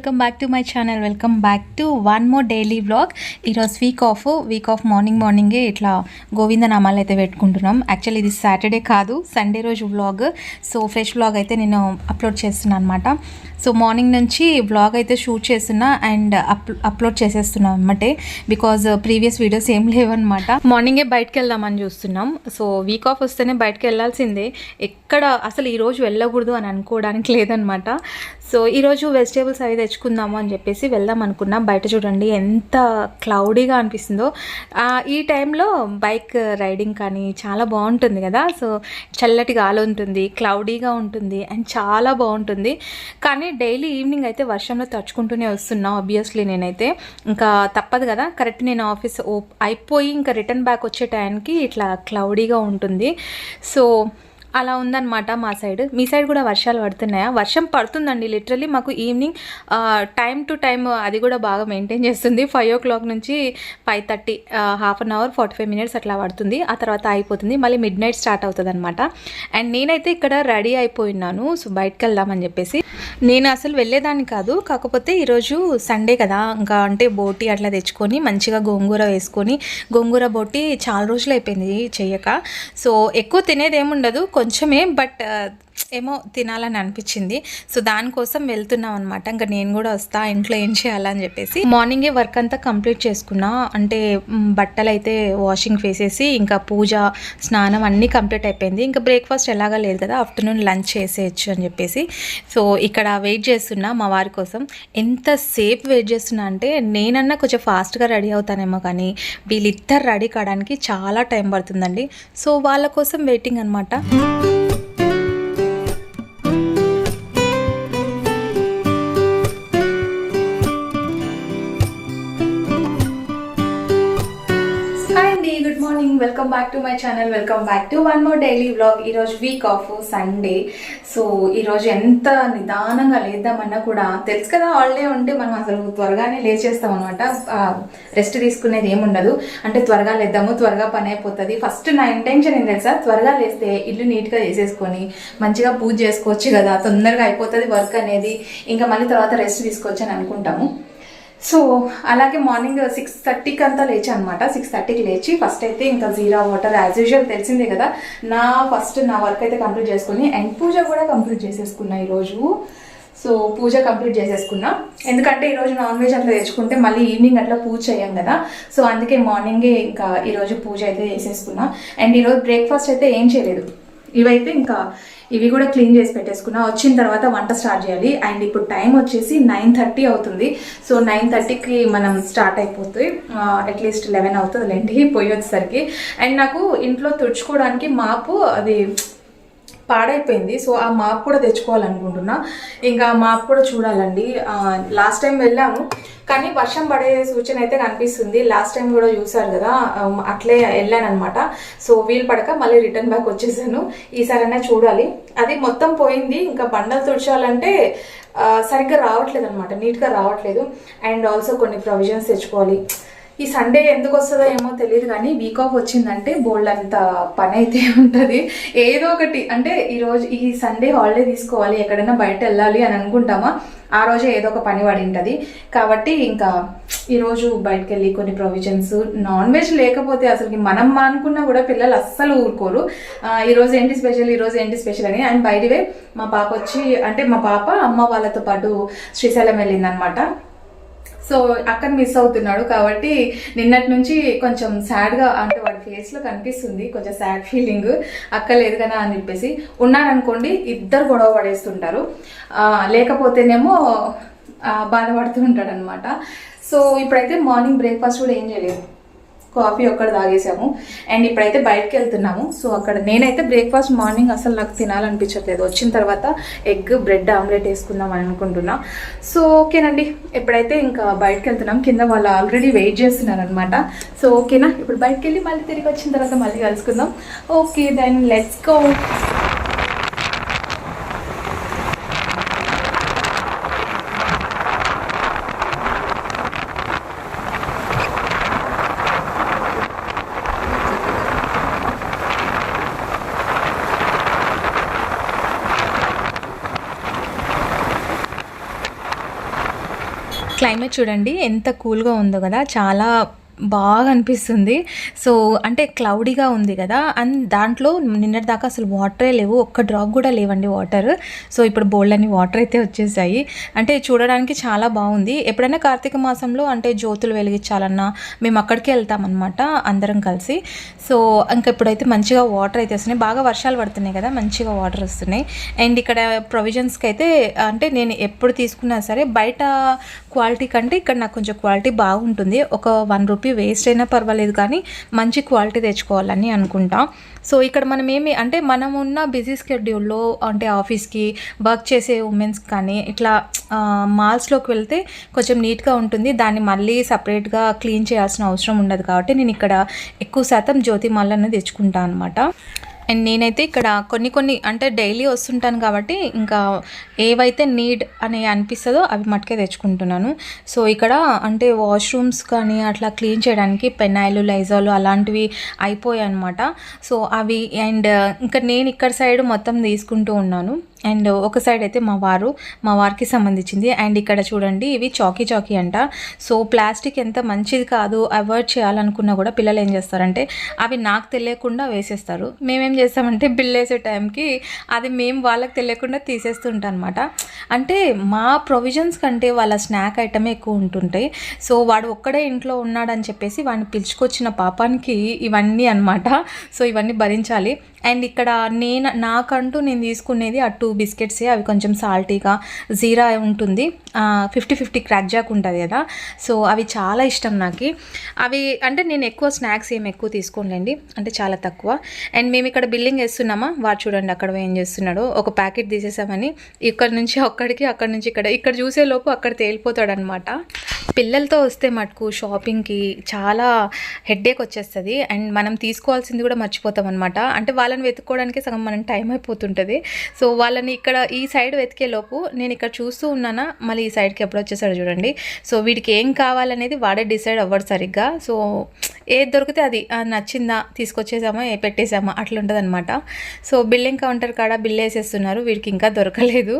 Welcome back to my channel. Welcome back to one more daily vlog. ఈరోజు week off మార్నింగే ఇట్లా గోవిందనామాలు అయితే పెట్టుకుంటున్నాం. యాక్చువల్లీ ఇది సాటర్డే కాదు, సండే రోజు వ్లాగ్. సో ఫ్రెష్ వ్లాగ్ అయితే నేను అప్లోడ్ చేస్తున్నాను అనమాట. సో మార్నింగ్ నుంచి వ్లాగ్ అయితే షూట్ చేస్తున్నా అండ్ అప్లోడ్ చేసేస్తున్నా అన్నమాటే, బికాజ్ ప్రీవియస్ వీడియోస్ ఏం లేవన్నమాట. మార్నింగే బయటకు వెళ్దామని చూస్తున్నాం. సో వీక్ ఆఫ్ వస్తేనే బయటకు వెళ్ళాల్సిందే, ఎక్కడ అసలు ఈరోజు వెళ్ళకూడదు అని అనుకోవడానికి లేదనమాట. సో ఈరోజు వెజిటేబుల్స్ అవి తెచ్చుకుందాము అని చెప్పేసి వెళ్దాం అనుకున్నాం. బయట చూడండి ఎంత క్లౌడీగా అనిపిస్తుందో. ఈ టైంలో బైక్ రైడింగ్ కానీ చాలా బాగుంటుంది కదా. సో చల్లటి గాలి ఉంటుంది, క్లౌడీగా ఉంటుంది అండ్ చాలా బాగుంటుంది. కానీ డైలీ ఈవినింగ్ అయితే వర్షంలో తడుచుకుంటూనే వస్తున్నా. ఆబ్వియస్లీ నేనైతే ఇంకా తప్పదు కదా. కరెక్ట్ నేను ఆఫీస్ అయిపోయి ఇంకా రిటర్న్ బ్యాక్ వచ్చే టైంకి ఇట్లా క్లౌడీగా ఉంటుంది. సో అలా ఉందన్నమాట మా సైడ్. మీ సైడ్ కూడా వర్షాలు పడుతున్నాయా? వర్షం పడుతుందండి లిటరలీ. మాకు ఈవినింగ్ టైం టు టైం అది కూడా బాగా మెయింటైన్ చేస్తుంది. 5 o'clock నుంచి 5:30, హాఫ్ అన్ అవర్ 45 minutes అట్లా పడుతుంది. ఆ తర్వాత అయిపోతుంది, మళ్ళీ midnight స్టార్ట్ అవుతుంది అనమాట. అండ్ నేనైతే ఇక్కడ రెడీ అయిపోయినాను. సో బయటకు వెళ్దామని చెప్పేసి. నేను అసలు వెళ్ళేదాన్ని కాదు, కాకపోతే ఈరోజు సండే కదా, ఇంకా అంటే బోటి అట్లా తెచ్చుకొని మంచిగా గోంగూర వేసుకొని, గోంగూర బోటి చాలా రోజులు అయిపోయింది చెయ్యక. సో ఎక్కువ తినేది ఏముండదు, కొంచెమే, బట్ ఏమో తినాలని అనిపించింది. సో దానికోసం వెళ్తున్నాం అనమాట. ఇంకా నేను కూడా వస్తా, ఇంట్లో ఏం చేయాలని చెప్పేసి. మార్నింగే వర్క్ అంతా కంప్లీట్ చేసుకున్నా. అంటే బట్టలు అయితే వాషింగ్ వేసేసి, ఇంకా పూజ స్నానం అన్నీ కంప్లీట్ అయిపోయింది. ఇంకా బ్రేక్ఫాస్ట్ ఎలాగా లేదు కదా, ఆఫ్టర్నూన్ లంచ్ చేసేయచ్చు అని చెప్పేసి. సో ఇక్కడ వెయిట్ చేస్తున్నా మా వారి కోసం. ఎంతసేపు వెయిట్ చేస్తున్నా అంటే, నేనన్నా కొంచెం ఫాస్ట్గా రెడీ అవుతానేమో, కానీ వీళ్ళిద్దరు రెడీ కావడానికి చాలా టైం పడుతుందండి. సో వాళ్ళ కోసం వెయిటింగ్ అనమాట. Good morning, welcome back to my channel. Welcome back to one more daily vlog. ఈరోజు వీక్ ఆఫ్ సండే. సో ఈరోజు ఎంత నిదానంగా లేద్దామన్నా కూడా తెలుసు కదా, హాలిడే ఉంటే మనం అసలు త్వరగానే లేచేస్తాం అనమాట. రెస్ట్ తీసుకునేది ఏముండదు. అంటే త్వరగా లేద్దాము, త్వరగా పని అయిపోతుంది. ఫస్ట్ నా ఇంటెన్షన్ ఏం తెలుసా, త్వరగా లేస్తే ఇల్లు నీట్గా చేసేసుకొని మంచిగా పూజ చేసుకోవచ్చు కదా, తొందరగా అయిపోతుంది వర్క్ అనేది, ఇంకా మళ్ళీ తర్వాత రెస్ట్ తీసుకోవచ్చు అని అనుకుంటాము. సో అలాగే మార్నింగ్ 6:30కి అంతా లేచా అనమాట. 6:30కి లేచి ఫస్ట్ అయితే ఇంకా జీరా వాటర్ యాజ్ యూజువల్ తెలిసిందే కదా, నా వర్క్ అయితే కంప్లీట్ చేసుకుని అండ్ పూజ కూడా కంప్లీట్ చేసేసుకున్నా ఈరోజు. సో పూజ కంప్లీట్ చేసేసుకున్నా, ఎందుకంటే ఈరోజు నాన్ వెజ్ అట్లా తెచ్చుకుంటే మళ్ళీ ఈవినింగ్ అట్లా పూజ చేయం కదా. సో అందుకే మార్నింగే ఇంకా ఈరోజు పూజ అయితే చేసేసుకున్నా. అండ్ ఈరోజు బ్రేక్ఫాస్ట్ అయితే ఏం చేయలేదు. ఇవైతే ఇంకా ఇవి కూడా క్లీన్ చేసి పెట్టేసుకున్నా. వచ్చిన తర్వాత వంట స్టార్ట్ చేయాలి. అండ్ ఇప్పుడు టైం వచ్చేసి 9:30 అవుతుంది. సో 9:30కి మనం స్టార్ట్ అయిపోతుంది. అట్లీస్ట్ 11 అవుతుంది లేండి పోయి వచ్చేసరికి. అండ్ నాకు ఇంట్లో తుడుచుకోవడానికి మాపు అది పాడైపోయింది. సో ఆ మాప్ కూడా తెచ్చుకోవాలనుకుంటున్నా. ఇంకా మాప్ కూడా చూడాలండి. లాస్ట్ టైం వెళ్ళాము కానీ వర్షం పడే సూచన అయితే కనిపిస్తుంది. లాస్ట్ టైం కూడా చూసారు కదా, అట్లే వెళ్ళాను అనమాట. సో వీలు పడక మళ్ళీ రిటర్న్ బ్యాక్ వచ్చేసాను. ఈసారైనా చూడాలి. అది మొత్తం పోయింది. ఇంకా బండలు తుడిచాలంటే సరిగ్గా రావట్లేదు అనమాట, నీట్గా రావట్లేదు. అండ్ ఆల్సో కొన్ని ప్రొవిజన్స్ తెచ్చుకోవాలి. ఈ సండే ఎందుకు వస్తుందో ఏమో తెలియదు, కానీ వీక్ ఆఫ్ వచ్చిందంటే బోల్డ్ అంత పని అయితే ఉంటుంది. ఏదో ఒకటి అంటే ఈ సండే హాలిడే తీసుకోవాలి, ఎక్కడైనా బయట వెళ్ళాలి అని అనుకుంటామా, ఆ రోజే ఏదో ఒక పని పడి ఉంటుంది. కాబట్టి ఇంకా ఈరోజు బయటకు వెళ్ళి కొన్ని ప్రొవిజన్స్, నాన్ వెజ్ లేకపోతే అసలు మనం అనుకున్నా కూడా పిల్లలు అస్సలు ఊరుకోరు. ఈరోజు ఏంటి స్పెషల్ అని. అండ్ బై ది వే మా పాప వచ్చి, అంటే మా పాప అమ్మ వాళ్ళతో పాటు శ్రీశైలం వెళ్ళిందనమాట. సో అక్కడ మిస్ అవుతున్నాడు కాబట్టి నిన్నటి నుంచి కొంచెం సాడ్గా, అంటే వాడి ఫేస్లో కనిపిస్తుంది కొంచెం సాడ్ ఫీలింగ్. అక్క లేదు కదా అని చెప్పేసి. ఉన్నారనుకోండి ఇద్దరు గొడవ పడేస్తుంటారు, లేకపోతేనేమో బాధపడుతూ ఉంటాడు అనమాట. సో ఇప్పుడైతే మార్నింగ్ బ్రేక్ఫాస్ట్ కూడా ఏం చేయలేదు, కాఫీ ఒక్కడ తాగేసాము. అండ్ ఇప్పుడైతే బయటకు వెళ్తున్నాము. సో అక్కడ నేనైతే బ్రేక్ఫాస్ట్ మార్నింగ్ అసలు నాకు తినాలనిపించట్లేదు. వచ్చిన తర్వాత ఎగ్ బ్రెడ్ ఆమ్లెట్ వేసుకుందాం అని అనుకుంటున్నా. సో ఓకేనండి, ఎప్పుడైతే ఇంకా బయటకు వెళ్తున్నాం, కింద వాళ్ళు ఆల్రెడీ వెయిట్ చేస్తున్నారు అనమాట. సో ఓకేనా, ఇప్పుడు బయటకు వెళ్ళి మళ్ళీ తిరిగి వచ్చిన తర్వాత మళ్ళీ కలుసుకుందాం. Okay then let's go. Climate చూడండి ఎంత కూల్గా ఉందో కదా, చాలా బాగా అనిపిస్తుంది. సో అంటే క్లౌడీగా ఉంది కదా, అండ్ దాంట్లో నిన్నటి దాకా అసలు వాటరే లేవు, ఒక్క డ్రాప్ కూడా లేవండి వాటర్. సో ఇప్పుడు బోల్డ్ అని వాటర్ అయితే వచ్చేసాయి. అంటే చూడడానికి చాలా బాగుంది. ఎప్పుడైనా కార్తీక మాసంలో అంటే జ్యోతులు వెలిగించాలన్నా మేము అక్కడికి వెళ్తామన్నమాట అందరం కలిసి. సో ఇంకా ఇప్పుడైతే మంచిగా వాటర్ అయితే వస్తున్నాయి, బాగా వర్షాలు పడుతున్నాయి కదా, మంచిగా వాటర్ వస్తున్నాయి. అండ్ ఇక్కడ ప్రొవిజన్స్కి అయితే అంటే నేను ఎప్పుడు తీసుకున్నా సరే బయట క్వాలిటీ కంటే ఇక్కడ నాకు కొంచెం క్వాలిటీ బాగుంటుంది. ఒక ₹1 వేస్ట్ అయినా పర్వాలేదు కానీ మంచి క్వాలిటీ తెచ్చుకోవాలని అనుకుంటా. సో ఇక్కడ మనం అంటే మనం ఉన్న బిజీ స్కెడ్యూల్లో అంటే ఆఫీస్కి వర్క్ చేసే ఉమెన్స్ కానీ ఇట్లా మాల్స్లోకి వెళ్తే కొంచెం నీట్గా ఉంటుంది, దాన్ని మళ్ళీ సపరేట్గా క్లీన్ చేయాల్సిన అవసరం ఉండదు. కాబట్టి నేను ఇక్కడ ఎక్కువ శాతం జ్యోతి మాల్లోనే తెచ్చుకుంటాను అనమాట. అండ్ నేనైతే ఇక్కడ కొన్ని అంటే డైలీ వస్తుంటాను కాబట్టి ఇంకా ఏవైతే నీడ్ అని అనిపిస్తుందో అవి మట్టుకే తెచ్చుకుంటున్నాను. సో ఇక్కడ అంటే వాష్రూమ్స్ కానీ అట్లా క్లీన్ చేయడానికి పెనాయిల్, లైజాల్ అలాంటివి అయిపోయాయి అనమాట. సో అవి అండ్ ఇంకా నేను ఇక్కడ సైడ్ మొత్తం తీసుకుంటూ ఉన్నాను. అండ్ ఒక సైడ్ అయితే మా వారికి సంబంధించింది. అండ్ ఇక్కడ చూడండి ఇవి చాకీ అంట. సో ప్లాస్టిక్ ఎంత మంచిది కాదు, అవాయిడ్ చేయాలనుకున్నా కూడా పిల్లలు ఏం చేస్తారంటే అవి నాకు తెలియకుండా వేసేస్తారు. మేమేం చేస్తామంటే బిల్ వేసే టైంకి అది మేము వాళ్ళకి తెలియకుండా తీసేస్తుంటాం అనమాట. అంటే మా ప్రొవిజన్స్ కంటే వాళ్ళ స్నాక్ ఐటమే ఎక్కువ ఉంటుంటాయి. సో వాడు ఒక్కడే ఇంట్లో ఉన్నాడని చెప్పేసి వాడిని పిలుచుకొచ్చిన పాపానికి ఇవన్నీ అనమాట. సో ఇవన్నీ భరించాలి. అండ్ ఇక్కడ నాకంటూ నేను తీసుకునేది ఆ 2 బిస్కెట్సే, అవి కొంచెం సాల్టీగా జీరా ఉంటుంది, 50-50 క్రాక్ జాక్ ఉంటుంది కదా. సో అవి చాలా ఇష్టం నాకు. అవి అంటే నేను ఎక్కువ స్నాక్స్ ఏమి ఎక్కువ తీసుకోలేండి, అంటే చాలా తక్కువ. అండ్ మేము ఇక్కడ బిల్లింగ్ వేస్తున్నామా, వాడు చూడండి అక్కడ ఏం చేస్తున్నాడు, ఒక ప్యాకెట్ తీసేసామని ఇక్కడ నుంచి అక్కడికి, అక్కడ నుంచి ఇక్కడ చూసేలోపు అక్కడ తేలిపోతాడు అనమాట. పిల్లలతో వస్తే మటుకు షాపింగ్కి చాలా హెడ్ఏక్ వచ్చేస్తుంది. అండ్ మనం తీసుకోవాల్సింది కూడా మర్చిపోతాం అనమాట. అంటే వాళ్ళని వెతుక్కోవడానికి సగం మనం టైం అయిపోతుంటుంది. సో వాళ్ళని ఇక్కడ ఈ సైడ్ వెతికే లోపు నేను ఇక్కడ చూస్తూ ఉన్నానా, మళ్ళీ ఈ సైడ్కి ఎప్పుడు వచ్చేసాడు చూడండి. సో వీడికి ఏం కావాలనేది వాడే డిసైడ్ అవ్వడు సరిగ్గా. సో ఏది దొరికితే అది నచ్చిందా తీసుకొచ్చేసామా పెట్టేసామా అట్లా ఉంటుంది అనమాట. సో బిల్లింగ్ కౌంటర్ కాడ బిల్ వేసేస్తున్నారు, వీడికి ఇంకా దొరకలేదు.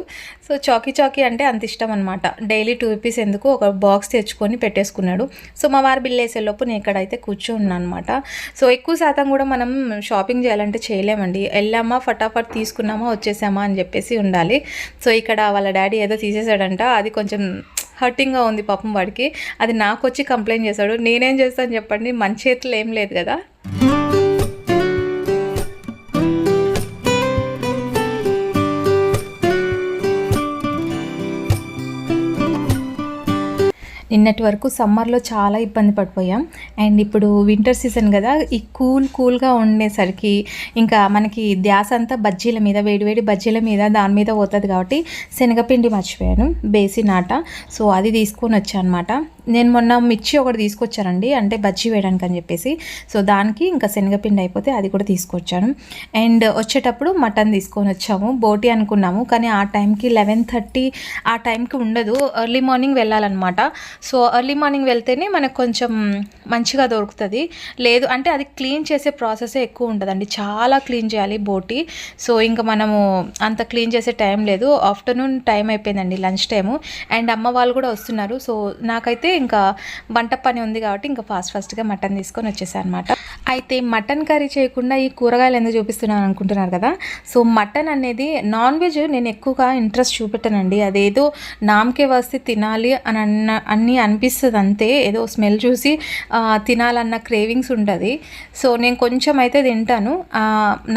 సో చాకీ అంటే అంత ఇష్టం అనమాట. డైలీ ₹2 ఎందుకు ఒక బాక్స్ తెచ్చుకొని పెట్టేసుకున్నాడు. సో మా వారు బిల్ వేసేలోపు నేను ఇక్కడైతే కూర్చున్నాను అనమాట. సో ఎక్కువ శాతం కూడా మనం షాపింగ్ చేయాలంటే చేయలేమండి, వెళ్ళామా ఫటాఫట్ తీసుకున్నామా వచ్చేసామా అని చెప్పేసి ఉండాలి. సో ఇక్కడ వాళ్ళ డాడీ ఏదో తీసేసాడంట, అది కొంచెం హర్టింగ్గా ఉంది పాపం వాడికి. అది నాకు వచ్చి కంప్లైంట్ చేశాడు. నేనేం చేస్తాను చెప్పండి, మన చేతులు ఏం లేదు కదా. నిన్నటి వరకు సమ్మర్లో చాలా ఇబ్బంది పడిపోయాం. అండ్ ఇప్పుడు వింటర్ సీజన్ కదా, ఈ కూల్గా ఉండేసరికి ఇంకా మనకి ధ్యాస అంతా బజ్జీల మీద, వేడివేడి బజ్జీల మీద, దాని మీద పోతుంది. కాబట్టి శనగపిండి మర్చిపోయాను, బేసిన్ ఆట. సో అది తీసుకొని వచ్చాను అనమాట. నేను మొన్న మిర్చి ఒకటి తీసుకొచ్చానండి, అంటే బజ్జీ వేయడానికి అని చెప్పేసి. సో దానికి ఇంకా శనగపిండి అయిపోతే అది కూడా తీసుకొచ్చాను. అండ్ వచ్చేటప్పుడు మటన్ తీసుకొని వచ్చాము. బోటి అనుకున్నాము కానీ ఆ టైంకి 11:30 ఆ టైంకి ఉండదు, ఎర్లీ మార్నింగ్ వెళ్ళాలన్నమాట. సో ఎర్లీ మార్నింగ్ వెళ్తేనే మనకు కొంచెం మంచిగా దొరుకుతుంది. లేదు అంటే అది క్లీన్ చేసే ప్రాసెసే ఎక్కువ ఉంటుందండి, చాలా క్లీన్ చేయాలి బోటి. సో ఇంకా మనము అంత క్లీన్ చేసే టైం లేదు. ఆఫ్టర్నూన్ టైం అయిపోయిందండి, లంచ్ టైము. అండ్ అమ్మ వాళ్ళు కూడా వస్తున్నారు. సో నాకైతే ఇంకా వంట పని ఉంది కాబట్టి ఇంకా ఫాస్ట్గా మటన్ తీసుకొని వచ్చేసాను అనమాట. అయితే మటన్ కర్రీ చేయకుండా ఈ కూరగాయలు ఎందుకు చూపిస్తున్నాను అనుకుంటున్నారు కదా. సో మటన్ అనేది నాన్ వెజ్ నేను ఎక్కువగా ఇంట్రెస్ట్ చూపెట్టానండి. అదేదో నామకే వస్తే తినాలి అని అనిపిస్తుంది అంతే, ఏదో స్మెల్ చూసి తినాలన్న క్రేవింగ్స్ ఉంటుంది. సో నేను కొంచెం అయితే తింటాను.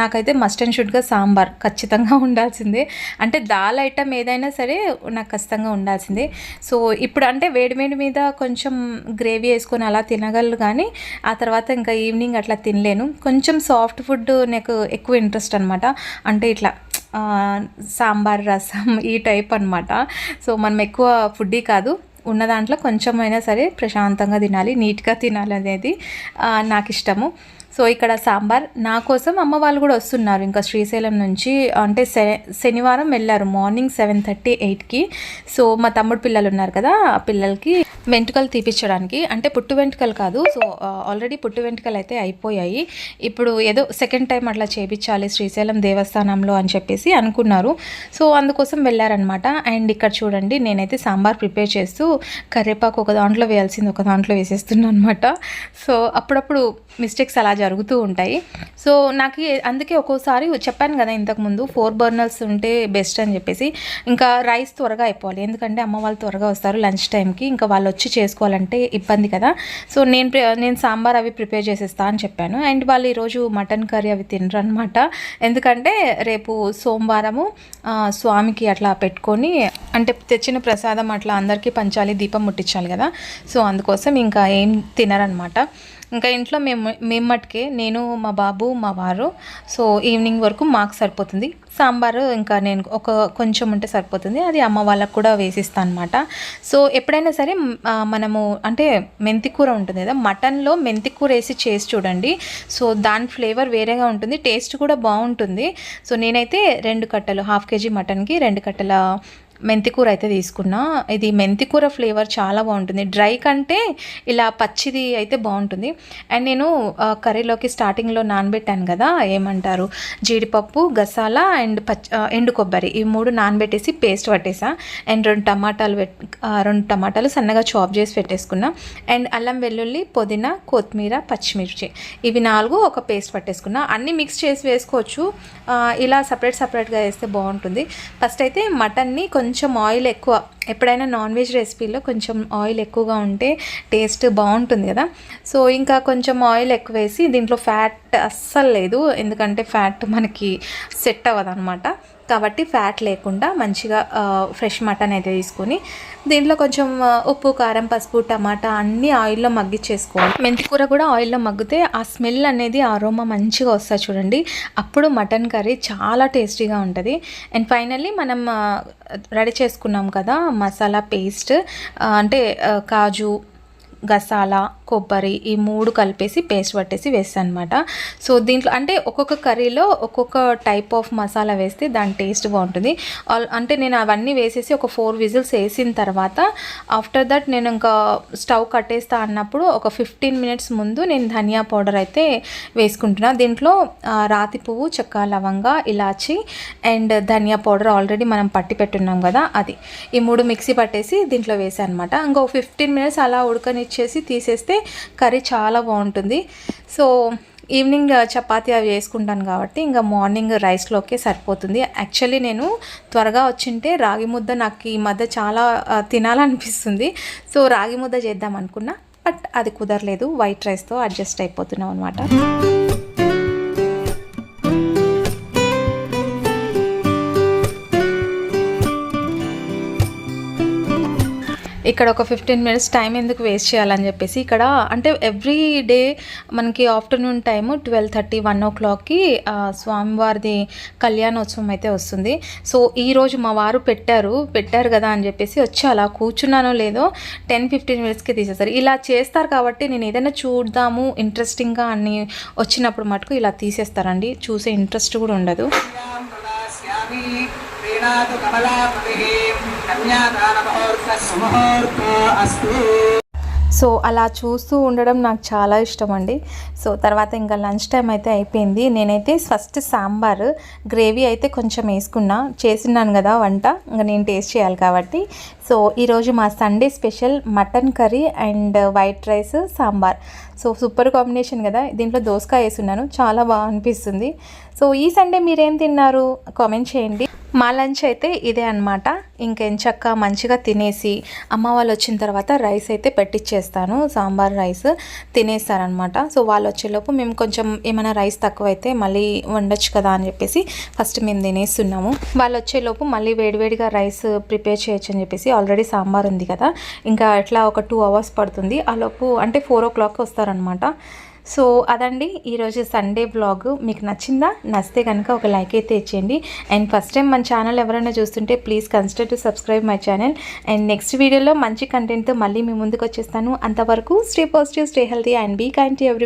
నాకైతే మస్ట్ అండ్ షుడ్గా సాంబార్ ఖచ్చితంగా ఉండాల్సిందే. అంటే దాల్ ఐటమ్ ఏదైనా సరే నాకు ఖచ్చితంగా ఉండాల్సిందే. సో ఇప్పుడు అంటే వేడివేడి మీద కొంచెం గ్రేవీ వేసుకొని అలా తినగలరు కానీ ఆ తర్వాత ఇంకా ఈవినింగ్ అట్లా తినలేను. కొంచెం సాఫ్ట్ ఫుడ్ నాకు ఎక్కువ ఇంట్రెస్ట్ అనమాట. అంటే ఇట్లా సాంబార్, రసం ఈ టైప్ అనమాట. సో మనం ఎక్కువ ఫుడ్డీ కాదు, ఉన్న దాంట్లో కొంచెమైనా సరే ప్రశాంతంగా తినాలి, నీట్గా తినాలి అనేది నాకు ఇష్టము. సో ఇక్కడ సాంబార్ నా కోసం అమ్మ వాళ్ళు కూడా వస్తున్నారు ఇంకా శ్రీశైలం నుంచి. అంటే శనివారం వెళ్ళారు మార్నింగ్ 7:30-8కి. సో మా తమ్ముడు పిల్లలు ఉన్నారు కదా, ఆ పిల్లలకి వెంట్రుకలు తీపించడానికి. అంటే పుట్టు వెంట్రుకలు కాదు, సో ఆల్రెడీ పుట్టు వెంట్రుకలు అయితే అయిపోయాయి. ఇప్పుడు ఏదో సెకండ్ టైం అట్లా చేయించాలి శ్రీశైలం దేవస్థానంలో అని చెప్పేసి అనుకున్నారు. సో అందుకోసం వెళ్ళారనమాట. అండ్ ఇక్కడ చూడండి, నేనైతే సాంబార్ ప్రిపేర్ చేస్తూ కరివేపాకు ఒక దాంట్లో వేయాల్సింది ఒక దాంట్లో వేసేస్తున్నాను అనమాట. సో అప్పుడప్పుడు మిస్టేక్స్ అలా జరుగుతూ ఉంటాయి. సో నాకు అందుకే ఒక్కోసారి చెప్పాను కదా ఇంతకుముందు 4 బర్నర్స్ ఉంటే బెస్ట్ అని చెప్పేసి. ఇంకా రైస్ త్వరగా అయిపోవాలి, ఎందుకంటే అమ్మ వాళ్ళు త్వరగా వస్తారు లంచ్ టైంకి, ఇంకా వాళ్ళు వచ్చి చేసుకోవాలంటే ఇబ్బంది కదా. సో నేను సాంబార్ అవి ప్రిపేర్ చేసేస్తా అని చెప్పాను. అండ్ వాళ్ళు ఈరోజు మటన్ కర్రీ అవి తినరు అనమాట. ఎందుకంటే రేపు సోమవారము స్వామికి అట్లా పెట్టుకొని, అంటే తెచ్చిన ప్రసాదం అట్లా అందరికీ పంచాలి, దీపం ముట్టించాలి కదా. సో అందుకోసం ఇంకా ఏం తినరనమాట. ఇంకా ఇంట్లో మేము మట్టుకే నేను, మా బాబు, మా వారు. సో ఈవినింగ్ వరకు మాకు సరిపోతుంది సాంబారు. ఇంకా నేను కొంచెం ఉంటే సరిపోతుంది, అది అమ్మ వాళ్ళకు కూడా వేసిస్తాను అనమాట. సో ఎప్పుడైనా సరే మనము అంటే మెంతికూర ఉంటుంది కదా, మటన్లో మెంతికూర వేసి చేసి చూడండి. సో దాని ఫ్లేవర్ వేరేగా ఉంటుంది, టేస్ట్ కూడా బాగుంటుంది. సో నేనైతే 2 కట్టలు, 1/2 kg మటన్కి 2 కట్టల మెంతికూర అయితే తీసుకున్నా. ఇది మెంతికూర ఫ్లేవర్ చాలా బాగుంటుంది, డ్రై కంటే ఇలా పచ్చిది అయితే బాగుంటుంది. అండ్ నేను కర్రీలోకి స్టార్టింగ్లో నానబెట్టాను కదా, ఏమంటారు, జీడిపప్పు, గసాల అండ్ ఎండు కొబ్బరి, ఈ 3 నానబెట్టేసి పేస్ట్ పట్టేసా. అండ్ 2 టమాటాలు సన్నగా చాప్ చేసి పెట్టేసుకున్నా. అండ్ అల్లం వెల్లుల్లి, పుదీనా, కొత్తిమీర, పచ్చిమిర్చి, ఇవి 4 ఒక పేస్ట్ పట్టేసుకున్నా. అన్నీ మిక్స్ చేసి వేసుకోవచ్చు, ఇలా సపరేట్గా వేస్తే బాగుంటుంది. ఫస్ట్ అయితే మటన్ని కొంచెం ఆయిల్ ఎక్కువ, ఎప్పుడైనా నాన్ వెజ్ రెసిపీలో కొంచెం ఆయిల్ ఎక్కువగా ఉంటే టేస్ట్ బాగుంటుంది కదా. సో ఇంకా కొంచెం ఆయిల్ ఎక్కువ వేసి, దీంట్లో ఫ్యాట్ అస్సలు లేదు, ఎందుకంటే ఫ్యాట్ మనకి సెట్ అవ్వదు అనమాట. కాబట్టి ఫ్యాట్ లేకుండా మంచిగా ఫ్రెష్ మటన్ అయితే తీసుకొని దీంట్లో కొంచెం ఉప్పు, కారం, పసుపు, టమాటా అన్నీ ఆయిల్లో మగ్గిచ్చేసుకోవాలి. మెంతికూర కూడా ఆయిల్లో మగ్గితే ఆ స్మెల్ అనేది, అరోమా మంచిగా వస్తుంది చూడండి, అప్పుడు మటన్ కర్రీ చాలా టేస్టీగా ఉంటుంది. అండ్ ఫైనల్లీ మనం రెడీ చేసుకున్నాం కదా మసాలా పేస్ట్, అంటే కాజు, గసాలా, కొబ్బరి, ఈ 3 కలిపేసి పేస్ట్ పట్టేసి వేస్తాను అనమాట. సో దీంట్లో అంటే ఒక్కొక్క కర్రీలో ఒక్కొక్క టైప్ ఆఫ్ మసాలా వేస్తే దాని టేస్ట్ బాగుంటుంది. అంటే నేను అవన్నీ వేసేసి ఒక 4 విజిల్స్ వేసిన తర్వాత ఆఫ్టర్ దట్ నేను ఇంకా స్టవ్ కట్టేస్తా అన్నప్పుడు ఒక 15 మినిట్స్ ముందు నేను ధనియా పౌడర్ అయితే వేసుకుంటున్నా. దీంట్లో రాతి పువ్వు, చెక్క, లవంగా, ఇలాచి అండ్ ధనియా పౌడర్ ఆల్రెడీ మనం పట్టి పెట్టున్నాం కదా, అది ఈ 3 మిక్సీ పట్టేసి దీంట్లో వేసాను అనమాట. ఇంకో 15 మినిట్స్ అలా ఉడకనిచ్చేసి తీసేస్తే కర్రీ చాలా బాగుంటుంది. సో ఈవినింగ్ చపాతీ అవి వేసుకుంటాను కాబట్టి ఇంకా మార్నింగ్ రైస్లోకే సరిపోతుంది. యాక్చువల్లీ నేను త్వరగా వచ్చింటే రాగి ముద్ద నాకు ఈ మధ్య చాలా తినాలనిపిస్తుంది. సో రాగి ముద్ద చేద్దాం అనుకున్నా, బట్ అది కుదరలేదు, వైట్ రైస్తో అడ్జస్ట్ అయిపోతున్నాం అనమాట. ఇక్కడ ఒక 15 మినిట్స్ టైం ఎందుకు వేస్ట్ చేయాలని చెప్పేసి, ఇక్కడ అంటే ఎవ్రీ డే మనకి ఆఫ్టర్నూన్ టైము 12:30, 1 o'clockకి స్వామివారిది కళ్యాణోత్సవం అయితే వస్తుంది. సో ఈరోజు మా వారు పెట్టారు కదా అని చెప్పేసి వచ్చి అలా కూర్చున్నానో లేదో 10-15 మినిట్స్కి తీసేస్తారు. ఇలా చేస్తారు కాబట్టి నేను ఏదైనా చూద్దాము ఇంట్రెస్టింగ్గా అని వచ్చినప్పుడు మటుకు ఇలా తీసేస్తారండి, చూసే ఇంట్రెస్ట్ కూడా ఉండదు. సో అలా చూస్తూ ఉండడం నాకు చాలా ఇష్టం అండి. సో తర్వాత ఇంకా లంచ్ టైం అయితే అయిపోయింది. నేనైతే ఫస్ట్ సాంబార్ గ్రేవీ అయితే కొంచెం వేసుకున్నా, చేసినాను కదా వంట, ఇంకా నేను టేస్ట్ చేయాలి కాబట్టి. సో ఈరోజు మా Sunday special mutton curry and white rice, sambar. So super combination కదా. దీంట్లో దోసకాయ వేసున్నాను, చాలా బాగా అనిపిస్తుంది. సో ఈ సండే మీరేం తిన్నారు కామెంట్ చేయండి. మా లంచ్ అయితే ఇదే అనమాట. ఇంకెంచక్క మంచిగా తినేసి అమ్మ వాళ్ళు వచ్చిన తర్వాత రైస్ అయితే పెట్టిచ్చేస్తాను, సాంబార్ రైస్ తినేస్తారనమాట. సో వాళ్ళు వచ్చేలోపు మేము కొంచెం ఏమైనా రైస్ తక్కువ అయితే మళ్ళీ వండొచ్చు కదా అని చెప్పేసి ఫస్ట్ మేము తినేస్తున్నాము. వాళ్ళు వచ్చేలోపు మళ్ళీ వేడివేడిగా రైస్ ప్రిపేర్ చేయొచ్చు అని చెప్పేసి, ఆల్రెడీ సాంబార్ ఉంది కదా, ఇంకా అట్లా ఒక 2 hours పడుతుంది. ఆ లోపు అంటే 4 o'clock వస్తారనమాట. సో అదండి ఈరోజు సండే వ్లాగ్. మీకు నచ్చితే కనుక ఒక లైక్ అయితే ఇచ్చేయండి. అండ్ ఫస్ట్ టైం మన ఛానల్ ఎవరైనా చూస్తుంటే please consider to subscribe my channel. And next వీడియోలో మంచి కంటెంట్తో మళ్ళీ మీ ముందుకు వచ్చేస్తాను. అంతవరకు stay positive, stay healthy and be kind to every